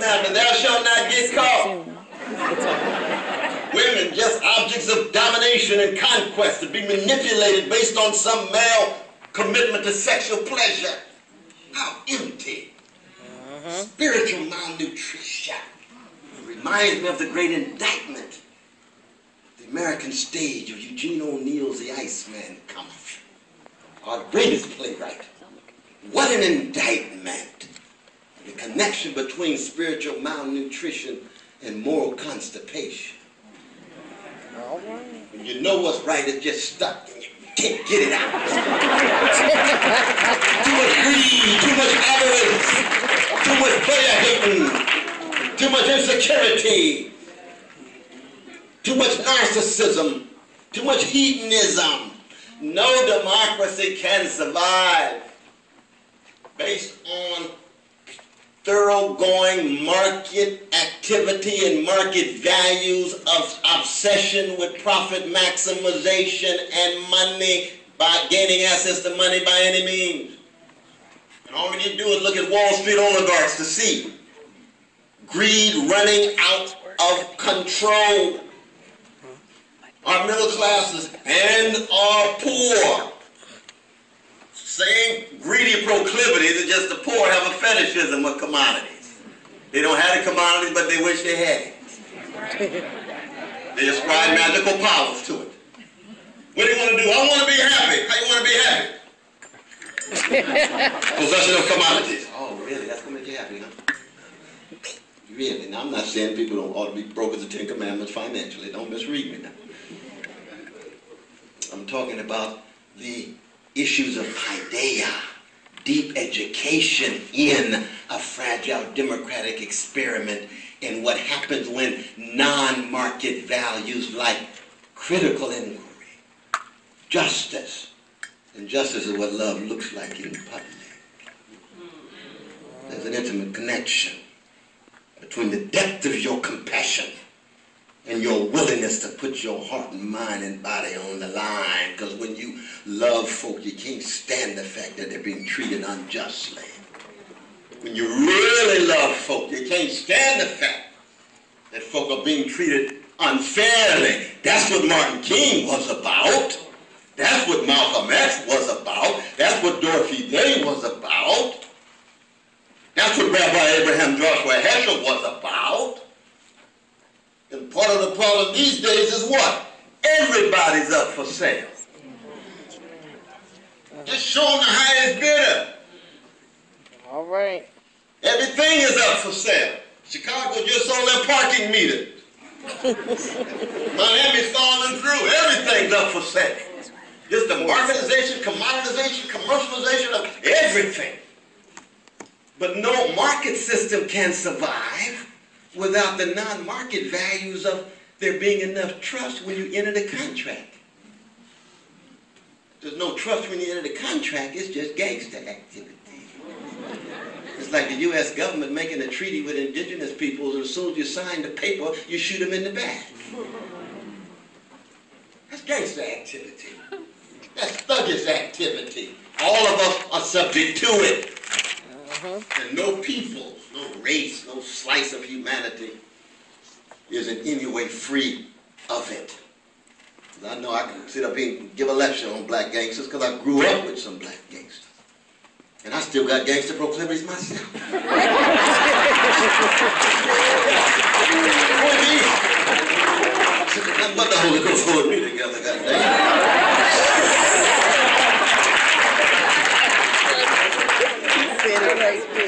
commandment, thou shalt not get caught. Women just objects of domination and conquest to be manipulated based on some male commitment to sexual pleasure. How empty. Spiritual malnutrition. It reminds me of the great indictment. The American stage of Eugene O'Neill's The Iceman Cometh. Our greatest playwright. What an indictment. The connection between spiritual malnutrition and moral constipation. When you know what's right, it's just stuck and you can't get it out. Too much greed, too much avarice, too much player-hating, too much insecurity, too much narcissism, too much hedonism. No democracy can survive based on thoroughgoing market activity and market values of obsession with profit maximization and money by gaining access to money by any means. And all we need to do is look at Wall Street oligarchs to see greed running out of control. Our middle classes and our poor. Same greedy proclivities, it's just the poor have a fetishism of commodities. They don't have the commodities, but they wish they had it. They ascribe magical powers to it. What do you want to do? I want to be happy. How you want to be happy? Possession of commodities. Oh, really? That's going to make you happy, huh? Really? Now, I'm not saying people don't ought to be broke as the Ten Commandments financially. Don't misread me now. I'm talking about the issues of paideia, deep education in a fragile democratic experiment, and what happens when non-market values like critical inquiry, justice, and justice is what love looks like in public. There's an intimate connection between the depth of your compassion and your willingness to put your heart and mind and body on the line. Because when you love folk, you can't stand the fact that they're being treated unjustly. When you really love folk, you can't stand the fact that folk are being treated unfairly. That's what Martin King was about. That's what Malcolm X was about. That's what Dorothy Day was about. That's what Rabbi Abraham Joshua Heschel was about. And part of the problem these days is what? Everybody's up for sale. Just show them the highest bidder. All right. Everything is up for sale. Chicago just sold their parking meter. Miami's falling through. Everything's up for sale. Just the marketization, commoditization, commercialization of everything. But no market system can survive without the non-market values of there being enough trust when you enter the contract. There's no trust when you enter the contract, it's just gangster activity. It's like the U.S. government making a treaty with indigenous peoples, and as soon as you sign the paper, you shoot them in the back. That's gangster activity. That's thuggish activity. All of us are subject to it. And no people, no race, no slice of humanity is in any way free of it. I know I can sit up here and give a lecture on black gangsters because I grew up with some black gangsters. And I still got gangster proclivities myself. But the Holy Ghost hold me together, goddamn.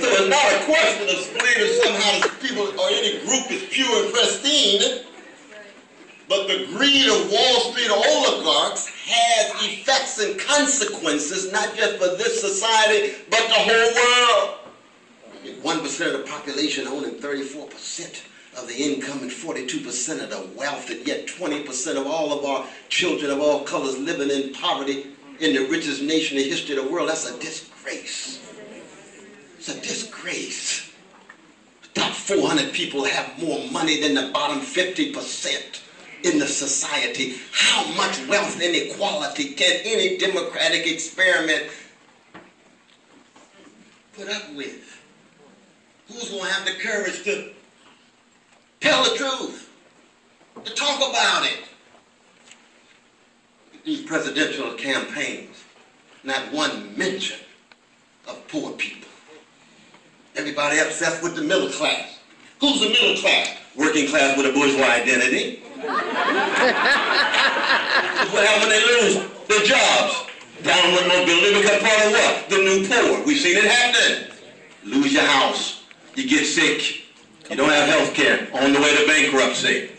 So it's not a question of believing somehow that people or any group is pure and pristine, but the greed of Wall Street oligarchs has effects and consequences, not just for this society, but the whole world. 1% of the population owning 34% of the income and 42% of the wealth, and yet 20% of all of our children of all colors living in poverty in the richest nation in the history of the world. That's a disgrace. It's a disgrace. The top 400 people have more money than the bottom 50% in the society. How much wealth inequality can any democratic experiment put up with? Who's going to have the courage to tell the truth, to talk about it? These presidential campaigns, not one mention of poor people. Everybody obsessed with the middle class. Who's the middle class? Working class with a bourgeois identity. That's what happens when they lose their jobs. Downward mobility become part of what? The new poor. We've seen it happening. Lose your house. You get sick. You don't have health care. On the way to bankruptcy.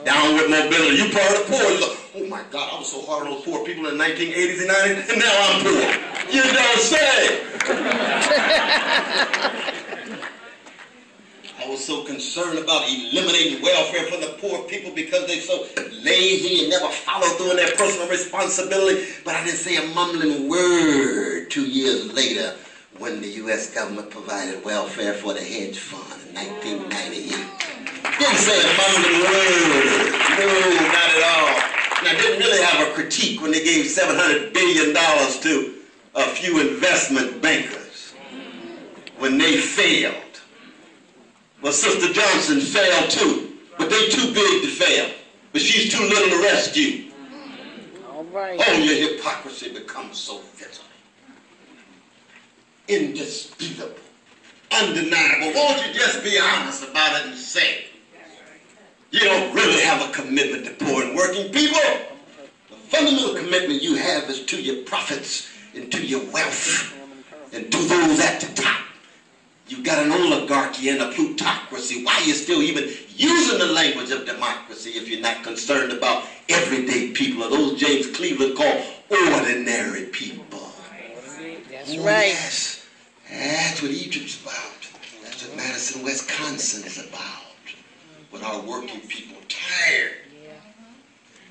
Downward mobility. You part of the poor. You're like, oh my God, I was so hard on those poor people in the 1980s and 90s, and now I'm poor. You don't say. I was so concerned about eliminating welfare for the poor people because they're so lazy and never follow through in their personal responsibility. But I didn't say a mumbling word 2 years later when the U.S. government provided welfare for the hedge fund in 1998. Didn't say a mumbling word. No, not at all. And I didn't really have a critique when they gave $700 billion to a few investment bankers when they failed. Well, Sister Johnson failed too, but they too big to fail. But she's too little to rescue. All right. Oh, your hypocrisy becomes so visible, indisputable, undeniable. Won't you just be honest about it and say you don't really have a commitment to poor and working people? The fundamental commitment you have is to your profits and to your wealth and to those at the top. You've got an oligarchy and a plutocracy. Why are you still even using the language of democracy if you're not concerned about everyday people, or those James Cleveland called ordinary people? That's right. Yes, that's what Egypt's about. That's what Madison, Wisconsin is about. With our working people tired.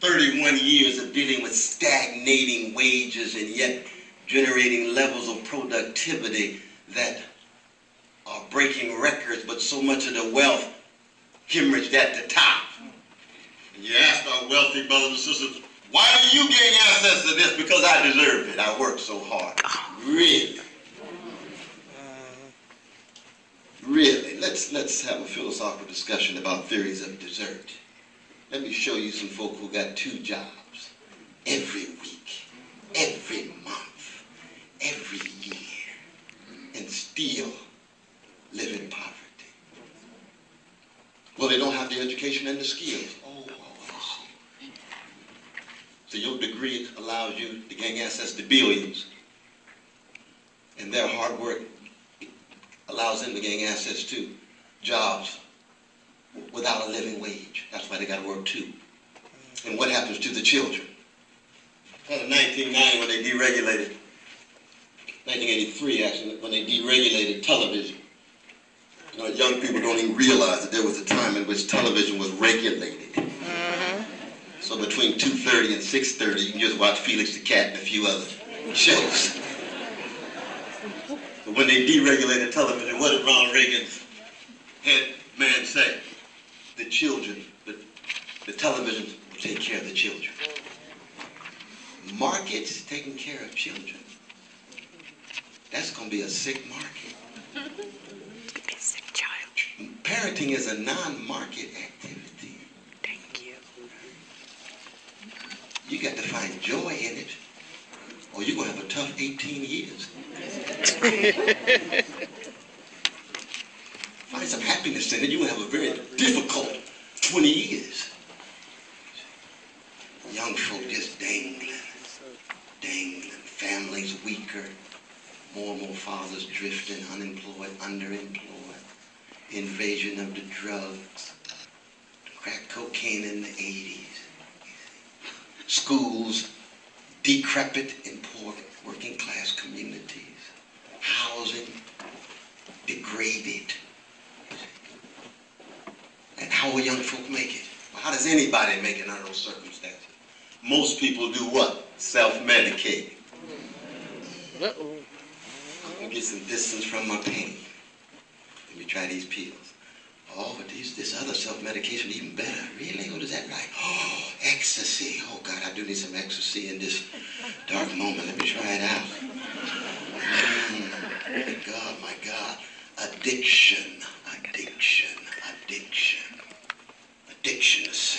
31 years of dealing with stagnating wages and yet generating levels of productivity that are breaking records, but so much of the wealth hemorrhaged at the top. And you ask our wealthy brothers and sisters, why do you gain access to this? Because I deserve it. I worked so hard. Really? Really? Let's have a philosophical discussion about theories of desert. Let me show you some folk who got 2 jobs every week, every month, every year, and still live in poverty. Well, they don't have the education and the skills. Oh, I see. So your degree allows you to gain access to billions, and their hard work allows them to gain access to jobs without a living wage. That's why they got to work too. And what happens to the children? In 1990, when they deregulated, 1983 actually, when they deregulated television, you know, young people don't even realize that there was a time in which television was regulated. So between 2:30 and 6:30, you can just watch Felix the Cat and a few other shows. But when they deregulated television, what did Ronald Reagan's head man say? The children, the television will take care of the children. Markets taking care of children. That's going to be a sick market. A sick child. Parenting is a non-market activity. Thank you. You got to find joy in it, or you're going to have a tough 18 years. Find some happiness in it, you're going to have a very difficult 20 years. Young folk just dangling, families weaker, more and more fathers drifting, unemployed, underemployed, invasion of the drugs, crack cocaine in the 80s, schools decrepit in poor working class communities, housing degraded. And how will young folk make it? Well, how does anybody make it under those circumstances? Most people do what? Self-medicate. I'm going to get some distance from my pain. Let me try these pills. Oh, but this other self-medication even better. Really? What is that like? Oh, ecstasy. Oh, God, I do need some ecstasy in this dark moment. Let me try it out. My God. Addiction. expectation of